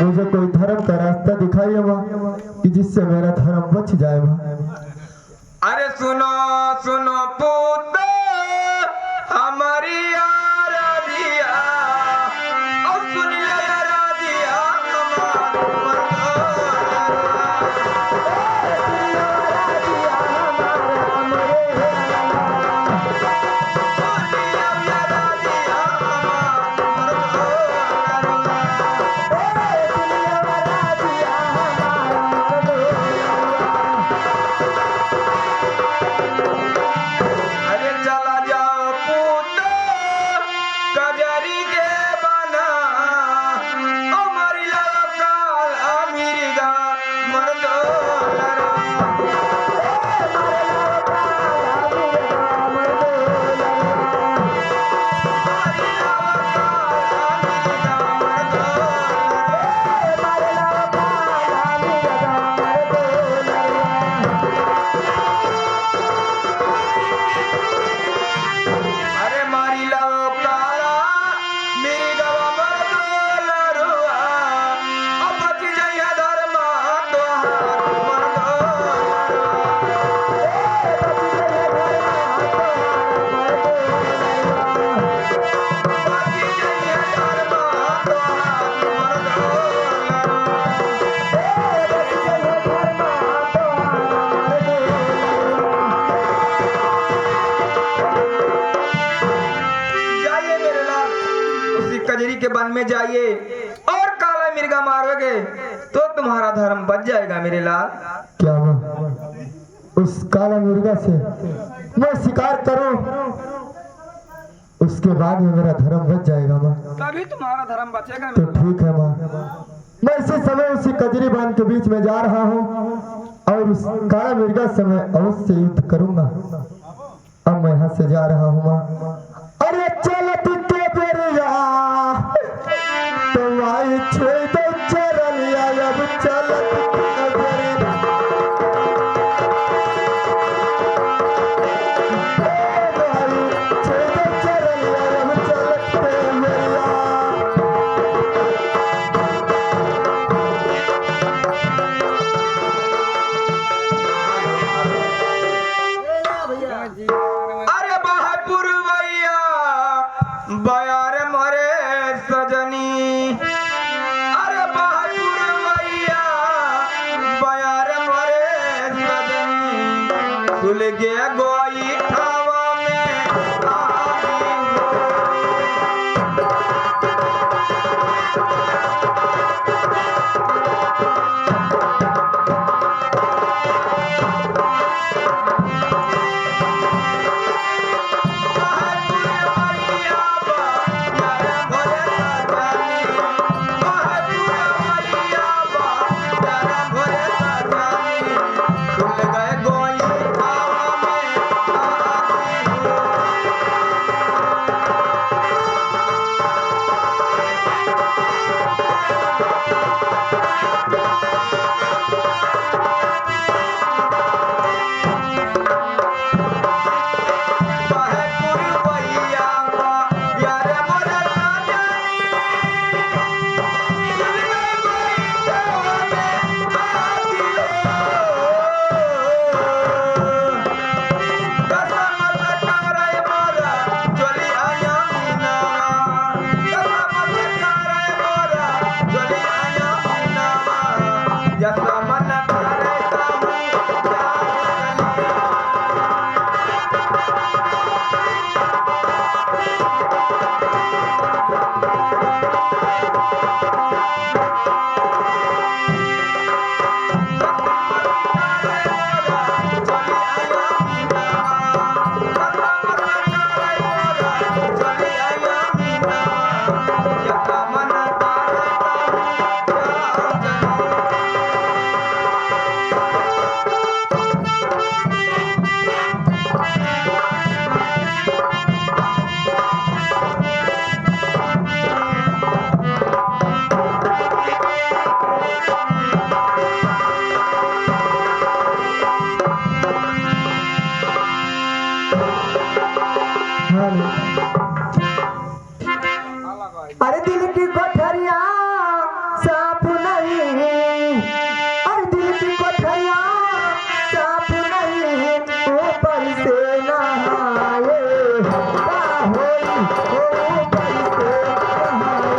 मुझे कोई धर्म का रास्ता दिखाइए माँ कि जिससे मेरा धर्म बच जाए माँ। अरे सुनो सुनो पुत्र हमारी आराधिया और सुन ले आराधिया कजरी के वन में जाइए और काला मिर्गा मारोगे तो तुम्हारा धर्म बच जाएगा मेरे लाल। क्या माँ उस काला मुर्गा से मैं शिकार करूं उसके बाद में मेरा धर्म बच जाएगा माँ? तभी तुम्हारा धर्म बचेगा। तो ठीक है माँ, मैं इसी समय उसी कजरी बांध के बीच में जा रहा हूँ और उस काला मिर्गा से मैं अवश्य युद्ध करूंगा। अब मैं यहाँ से जा रहा हूँ माँ। अरे चल तुझे बेरिया तो आई छोड़ दो चरलिया अब चल गया गोई ठावा में आगी अरे दिल की कोठरिया साफ नहीं, अरे दिल की कोठरिया साफ नहीं, ऊपर से नहाए का होई, ऊपर से नहाए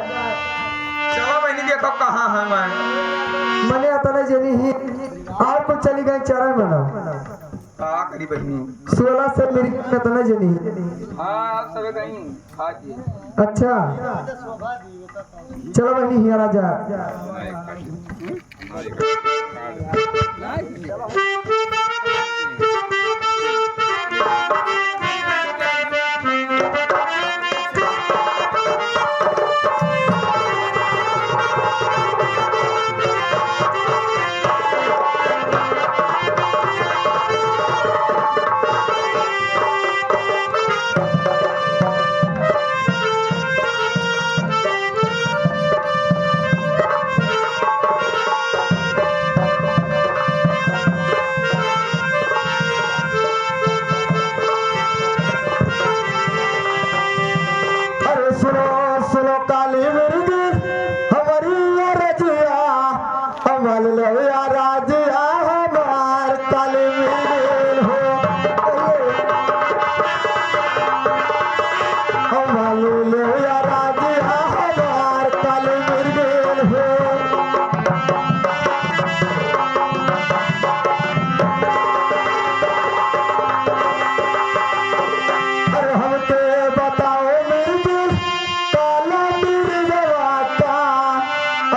चलो बहनी देखो कहाँ है मैं मने अतने जनी ही और कुछ चली गई चरण मना का करी बहनी 16 से मेरी में तो नहीं जनी। हाँ सब कहीं खा दिए। अच्छा चलो बहनी हिया राजा मान लो या राजिया हमार काल मिर्गेल हो मान लो या राजिया हमार काल मिर्गेल हो अरे हमके बताओ मिर्गेल काला मिर्गवा का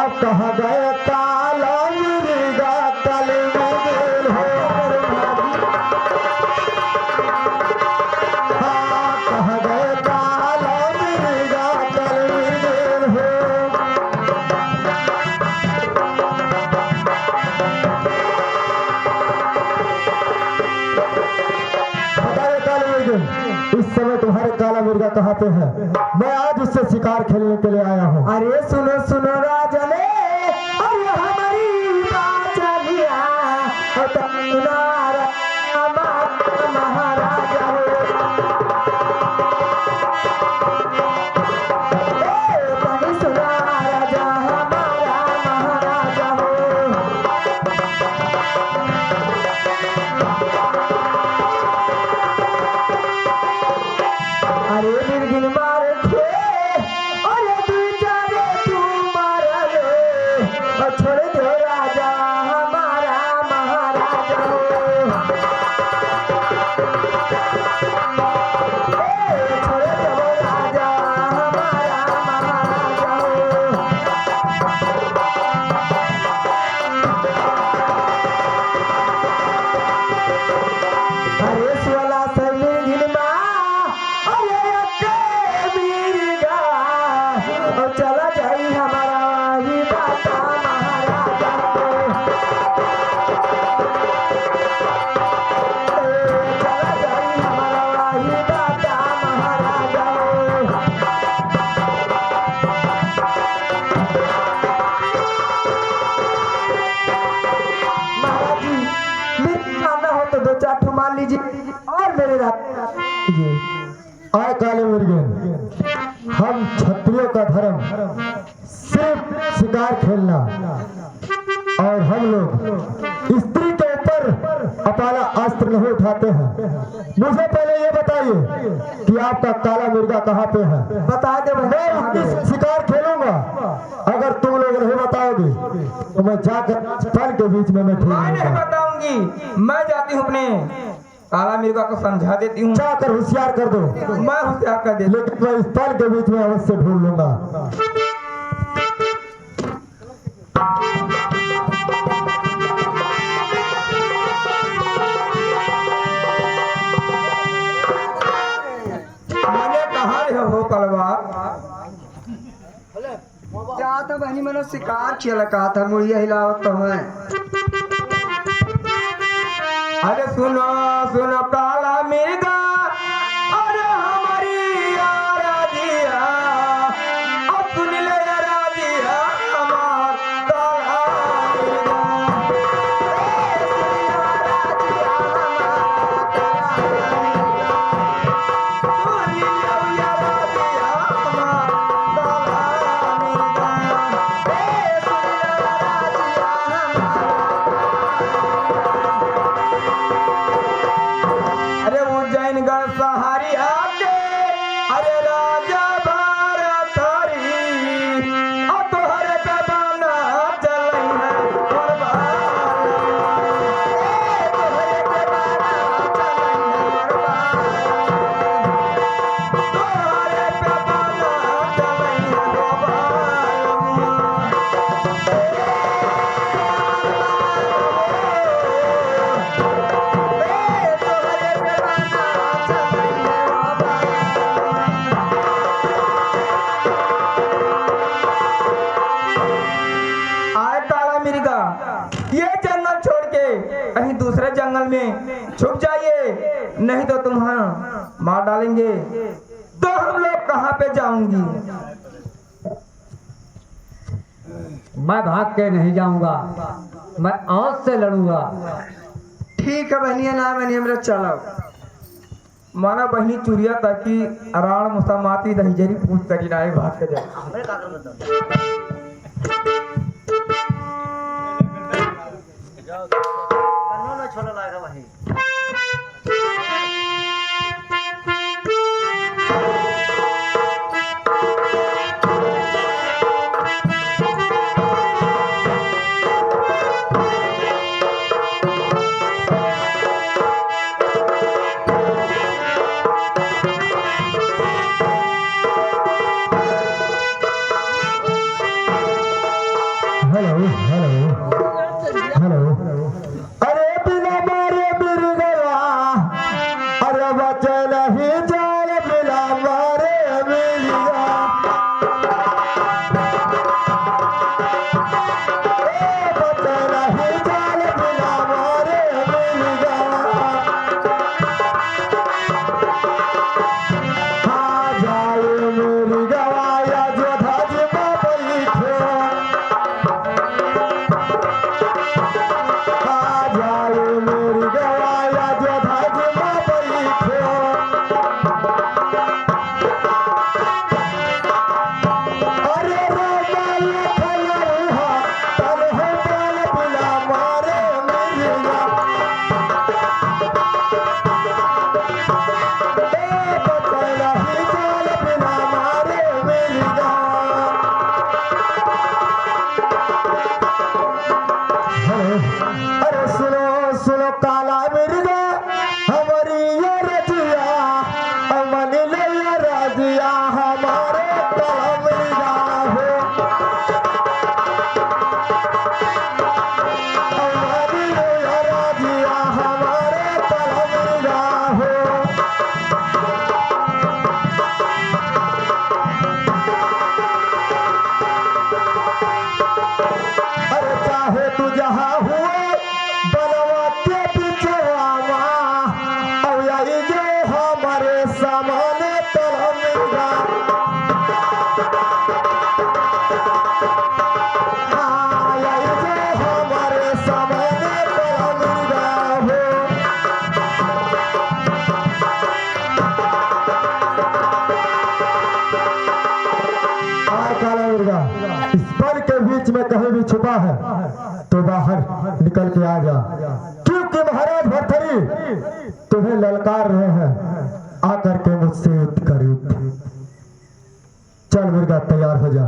अब कहाँ गए काला मिर्गा काल मिर्गेल हो हाँ कहाँ गए काला मिर्गा काल मिर्गेल हो बताइए काला मिर्गेल इस समय तुम्हारे काला मिर्गा कहाँ पे है मैं आज उससे शिकार खेलने के लिए आया हूँ अरे सुनो सुनो राजने अरे हमारी बात चलिया और तुम्हारा महाराजा हो तनी सुना राजा हमारा महाराजा हो अरे बिरगिन मारे थे अरे बेचारे तू मारा रे और छोड़ दो राजा हमारा महाराजा हो छोड़ दो राजा हमारा महाराजा हो अरे सुला से बिरगिन अरे अक्के बिरगा और चला जाई हमारा ही बाता महाराजा हो चला जाई हमारा ही बाता महाराजा हो महाराज जी मेरा ना हो तो दो चार ठो मान लीजिए और मेरे रात ये आए काले मिर्गे हम क्षत्रियों का धर्म सिर्फ शिकार खेलना और हम लोग स्त्री के ऊपर अपाला अस्त्र नहीं उठाते हैं मुझे पहले ये बताइए कि आपका काला मिर्गा कहाँ पे है बता दे मैं उसकी शिकार खेलूंगा अगर तुम लोग नहीं बताओगे तो मैं जाकर फल के बीच में मैं मैं नहीं खेलूंगा बताऊंगी मैं जाती हूँ अपने काला मिर्गा को समझा देती हूँ जाकर होशियार कर दो मैं होशियार कर देती लेकिन मैं इस फल के बीच में अवश्य ढूंढ लूंगा मैंने कहा रे हो कलवा क्या था बहनी मैंने शिकार खेला कहा था मुड़िया हिलावत तो है अरे सुनो सुनो काला मिर्गा अरे हमारी राजिया अब सुन ले राजिया हमार काला अरे उज्जैन गढ़ सहारी आके अरे राजा भारत हरी अब तोहरे पे बना चलई है तोहरे पे बना चलई आए काला मिर्गा ये जंगल छोड़ के कहीं दूसरे जंगल में छुप जाइए नहीं तो तुम्हारा मार डालेंगे तो हम लोग कहाँ पे जाऊंगी मैं भाग के नहीं जाऊंगा मैं आंख से लड़ूंगा ठीक है बहनिया ना बहनी मेरा चलो माना बहनी चुरिया ताकि राण मुसामाती दहीजरी पूछ करी नाए भाग के जाए अरे सुनो सुनो काला मिर्गा हमारी ये रजिया मन ले ये रजिया हमारे काला मिर्गा हो हमारी ले ये रजिया हमारे काला मिर्गा हो अरे चाहे तू जहाँ हुए बलवा के पीछे आवा और यही जो हमारे सामने तलमिगा यही जो हमारे सामने तलमिगा हो काला मुर्गा इस पर के बीच में कहीं भी छुपा है तो बाहर निकल के आ जा क्योंकि महाराज भरथरी तुम्हें ललकार रहे हैं आकर के मुझसे युद्ध कर युद्ध चल मुर्गा तैयार हो जा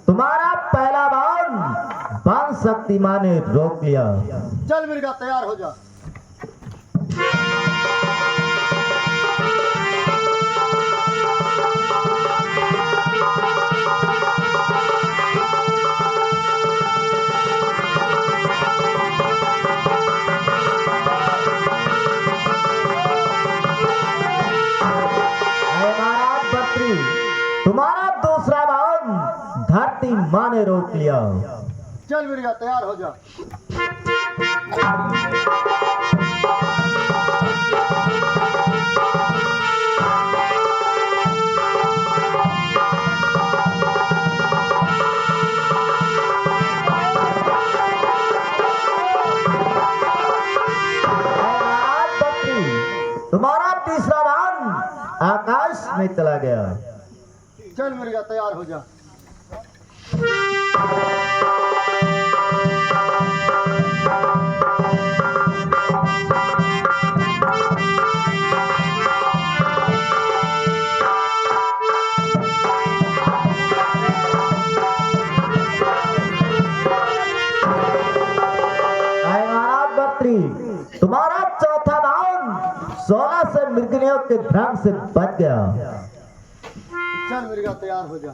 तुम्हारा पहला बाण शक्तिमान ने रोक लिया। चल मुर्गा तैयार हो जा तुम्हारा दूसरा बाण धरती माँ ने रोक लिया। चल मुर्गा तैयार हो जा तुम्हारा तीसरा बाण आकाश में चला गया। चल मुर्गा तैयार हो जा तुम्हारा चौथा बाण सोना से मृगनियों के भ्रम से बच गया। चल मुर्गा तैयार हो जा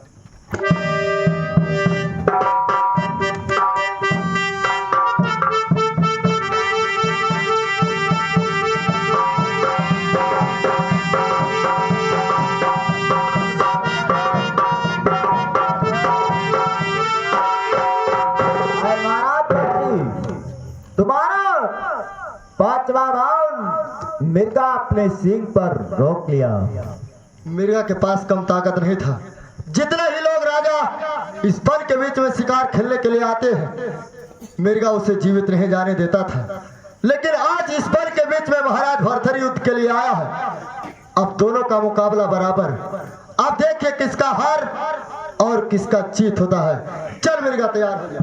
तुम्हारा पांचवा बाण मिर्गा अपने सींग पर रोक लिया। मिर्गा के पास कम ताकत नहीं था। जितने ही लोग राजा इस वन के बीच में शिकार खेलने के लिए आते हैं मिर्गा उसे जीवित नहीं जाने देता था, लेकिन आज इस वन के बीच में महाराज भरथरी युद्ध के लिए आया है। अब दोनों का मुकाबला बराबर। अब देखिए किसका हार और किसका जीत होता है। चल मिर्गा तैयार हो जा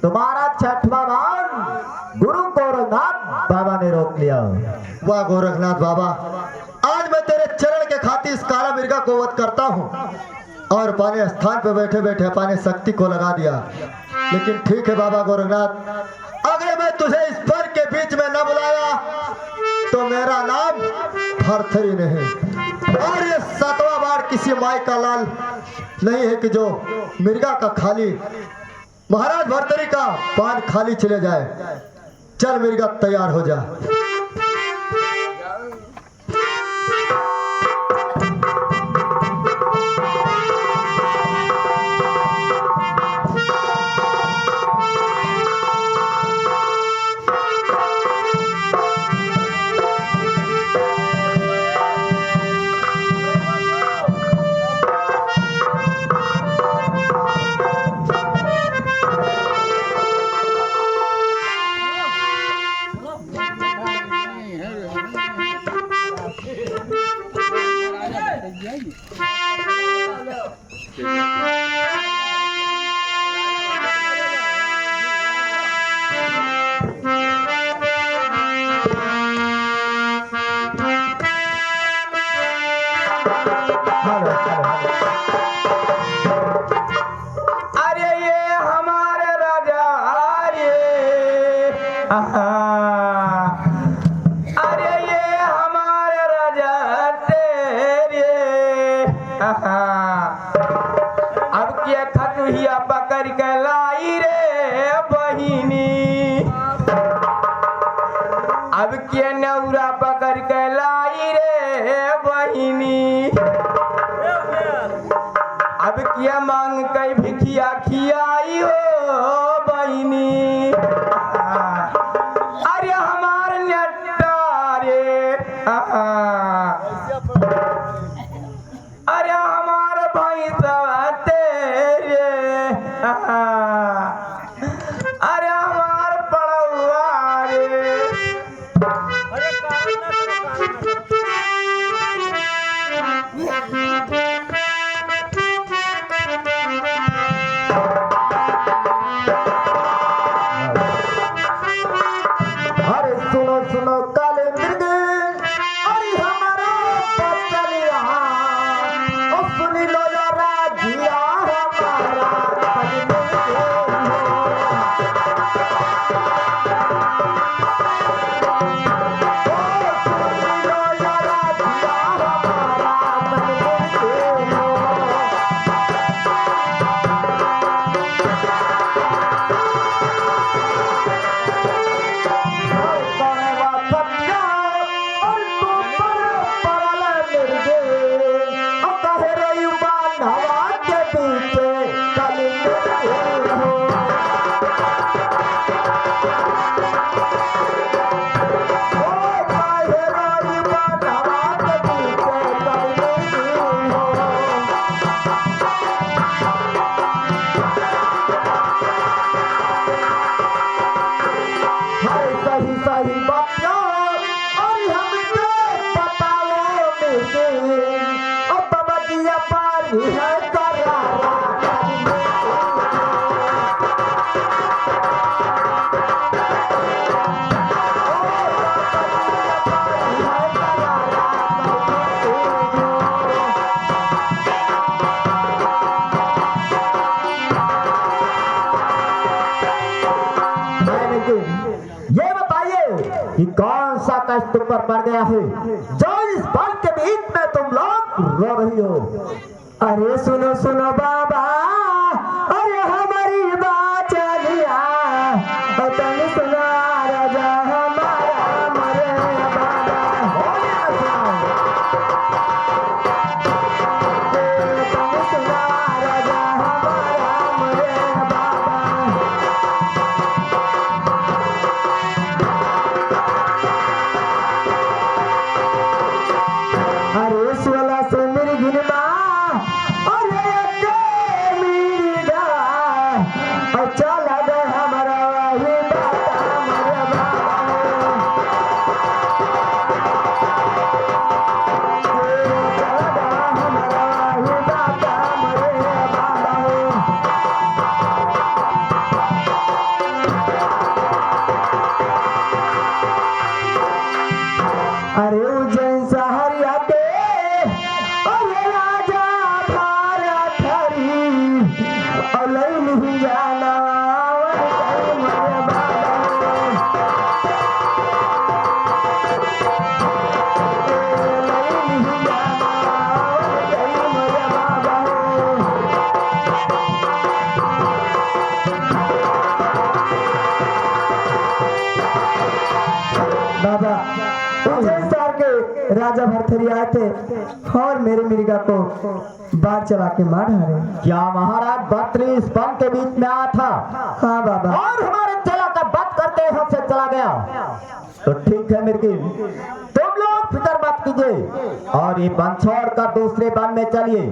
तुम्हारा छठवा बाण गुरु गोरखनाथ बाबा ने रोक लिया। वाह गोरखनाथ बाबा, आज मैं तेरे चरण के खातिर इस काला मिर्गा को वध करता हूँ और अपने स्थान पर बैठे बैठे अपने शक्ति को लगा दिया। लेकिन ठीक है बाबा गोरखनाथ, अगर मैं तुझे इस वन के बीच में न बुलाया तो मेरा नाम भरथरी नहीं। और ये सातवां बार किसी माई का लाल नहीं है कि जो मिर्गा का खाली महाराज भरथरी का पान खाली चले जाए। चल मिर्गा तैयार हो जा हेलो अरे ये हमारे राजा रे अरे ये हमारे राजा तेरे अब क्या खतुहिया पकड़ के लाई रे बहिनी अब क्या नौरा पकड़ के लाई रे बहिनी अब क्या मांग कई भिखिया खियाई हो बहिनी अरे हमार नट्टा रे अरे हमार भाई तेरे अरे हमार पड़ुआ रे अरे सुनो सुनो काले मृग अरे हमारा बचलिया ओ सुनी लो जरा जिया हमारा सही सही बातिया और हमको बताओ मेरे ओ बाबा दिया पारी है करारा ये बताइए कि कौन सा कष्ट तुम पर पड़ गया है जो इस बाल के बीच में तुम लोग रो रही हो। अरे सुनो सुनो बाबा अरे हमारी बात चलिया और तनी सुना राजा हमारा मरे बाबा तनी सुना राजा हमारा मरे बाबा अरे सोला से मेरी गिनवा अरे अके मीरा और चला गए हमारा वही बाबा मरे बाबा चला गया हमारा वही बाबा मरे बाबा अरे उज्जैन सहरिया के अरे राजा भारत हरी और लई नहीं जाना वही मरे बाबा लई नहीं जाना वही मरे बाबा बाबा उज्जैन शहर के राजा भरथरी आए थे और मेरे मिर्गा को बाढ़ चला के मार डाले। क्या महाराज बर्तरी इस वन के बीच में आया था हाँ बाबा और हमारे चला का बात करते यहाँ से चला गया तो ठीक है मिर्गी तुम लोग फिक्र मत कीजिए और ये वन छोड़कर दूसरे वन में चलिए।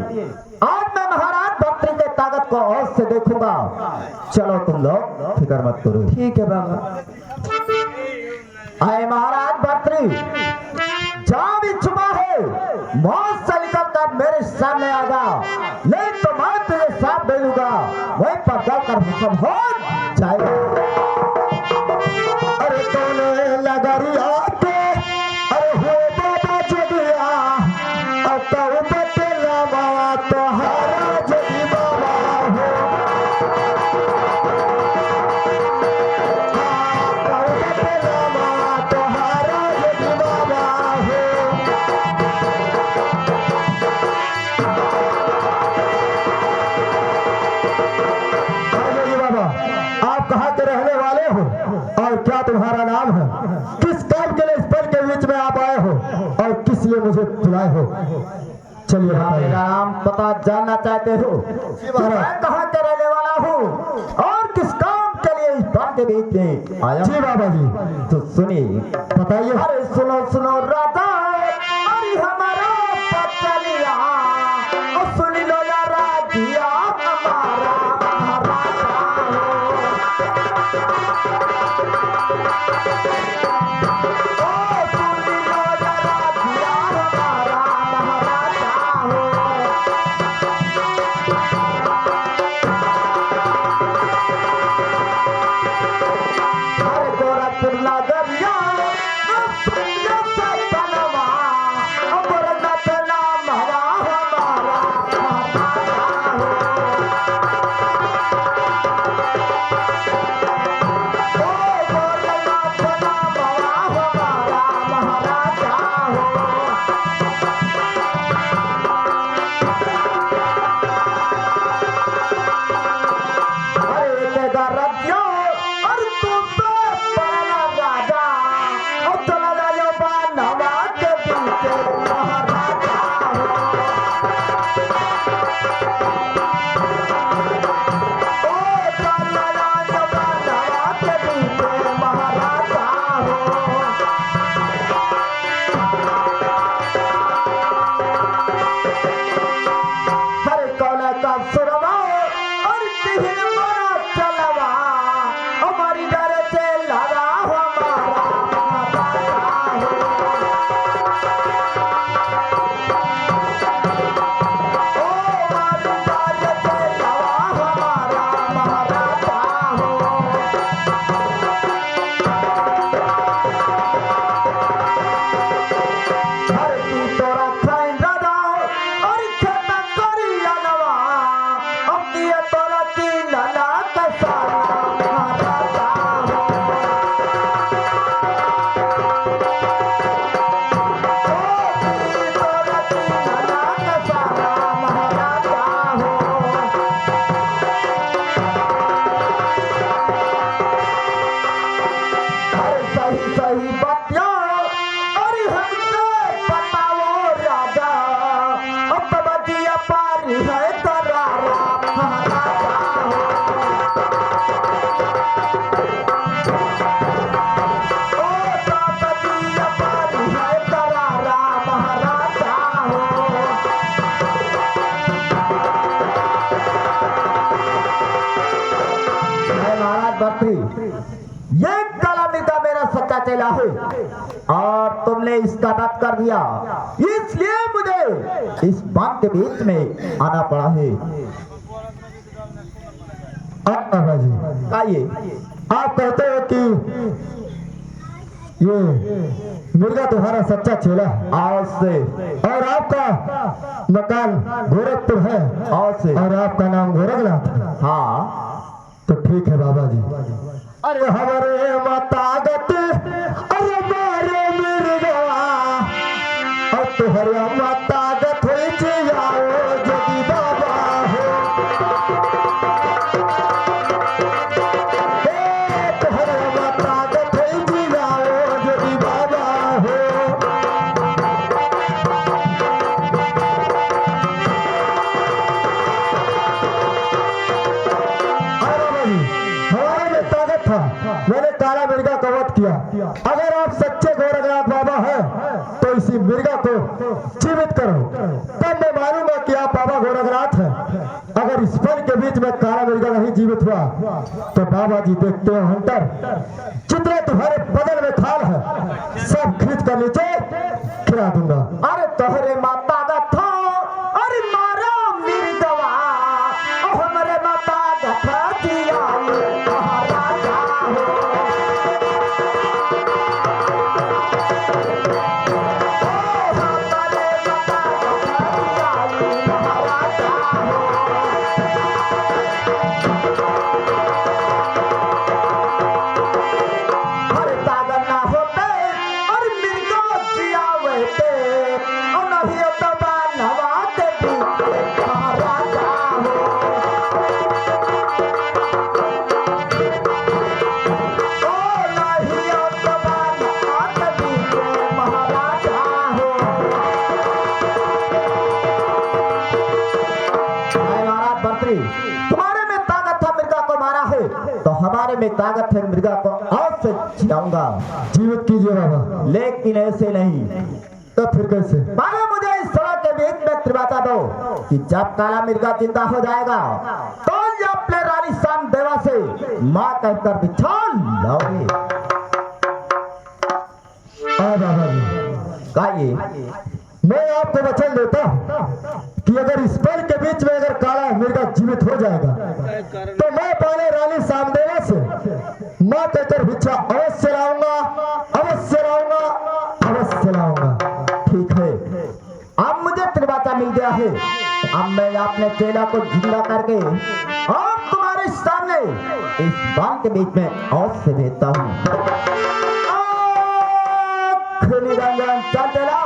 आज मैं महाराज बर्तरी के ताकत को और से देखूंगा। चलो तुम लोग फिक्र मत करो। ठीक है बाबा आए महाराज बर्तरी जहाँ भी छुपा है मौत से निकल कर मेरे सामने आ जाओ नहीं तो मैं तुझे साथ दे दूंगा वहीं पर जाकर हुक्म हो जाएगा। अरे कौन लगरिया के अरे हो बाबा जो दिया अब तो बुलाए हो। चलिए क्या बताइए। मेरा नाम पता जानना चाहते हो? जी महाराज। मैं कहाँ के रहने वाला हूँ और किस काम के लिए इस बाग के बीच में आया जी हूँ? बाबा जी तो सुनिए। बताइए। अरे सुनो सुनो राजा, अरे हमारा बचलिया, और सुन लो या राजिया हमारा महाराजा हो। ओ सुन लो या राजिया हमारा महाराजा हो। अरे गोरखपुर नगरिया सुनिया सपनवा, अमरनाथ नाम हमारा महाराजा हो। ओ गोरखनाथ नाम हमारा महाराजा हो। अरे तेगा राज्यो और तू तो पहला राजा, और चला जाओ बानवा के पीछे महाराजा हो। ओ चला जाओ बानवा के पीछे महाराजा हो। हरे कौला का सुरवा और तिहिर बड़ा चलवा, हमारी डर से लड़ा हमारा महाराजा हो। ओ हमारी डर से लड़ा हमारा महाराजा हो। हरे तू तोरा खाइन दादा और खेता करी अनवा, अब किए तोरा तीन लाख साला महाराजा हो। ओ किए तोरा तीन लाख साला महाराजा हो। अरे सही सही बतिया अरे हमको बताओ राजा, अब बजिया पारी है करारा महाराजा हो। ओ तो बजिया पारी है करारा महाराजा हो। मैं महाराज बर्फी, ये कालामिर्गा मेरा सच्चा चेला है और तुमने इसका वध कर दिया, इसलिए मुझे इस बाग के बीच में आना पड़ा है। बाबा जी आइए। आप कहते हो कि ये मुर्गा तुम्हारा सच्चा चेला है आओ से और आपका मकान गोरखपुर है आओ से और आपका नाम गोरखनाथ है। हाँ। तो ठीक है बाबा जी। अरे हमारे मतागत अरे मारे मुर्गा और तुहरे मतागत होई जियाओ जगी बाबा हो। ए तुहरे मतागत होई जियाओ जगी बाबा हो। हमारे में ताकत था, मैंने काला मिर्गा का वध किया। अगर आप सच्चे गोरखनाथ बाबा हैं तो इसी मिर्गा को जीवित करो, तब मैं मानूंगा कि आप बाबा गोरखनाथ हैं। अगर इस फल के बीच में काला मिर्गा नहीं जीवित हुआ तो बाबा जी देखते हो हंटर, जितने तुम्हारे बदन में खाल है सब खींच कर नीचे खिला दूंगा। अरे तोहरे माता गथा अरे मारा मिर्गवा, और हमारे माता गथा दिया महाराजा हो। ओ हमारे माता गथा दिया महाराजा हो। अरे तागत ना होते और मिर्गो जिया वहते, और नहीं होता तुम्हारे में ताकत था मिर्गा को मारा है, तो हमारे में ताकत है मिर्गा को आज से छिड़ाऊंगा। जीवित कीजिए बाबा। लेकिन ऐसे नहीं, तो फिर कैसे? पहले मुझे इस सड़क के बीच में त्रिवाता दो कि जब काला मिर्गा जिंदा हो जाएगा तो ये अपने रानी शाम देवा से माँ कहकर बिछाल लाओगे। बाबा जी, कहिए। मैं आपको वचन देता हूँ कि अगर इस पल के बीच में अगर काला मिर्गा जीवित हो जाएगा तो मैं पहले रानी सामदेवा से माँ कहकर भिक्षा अवश्य लाऊंगा, अवश्य लाऊंगा, अवश्य लाऊंगा। ठीक है, अब मुझे त्रिवाता मिल गया है, अब मैं अपने चेला को जिंदा करके अब तुम्हारे सामने इस बांध के बीच में अवश्य भेजता हूँ। निरंजन चल चला।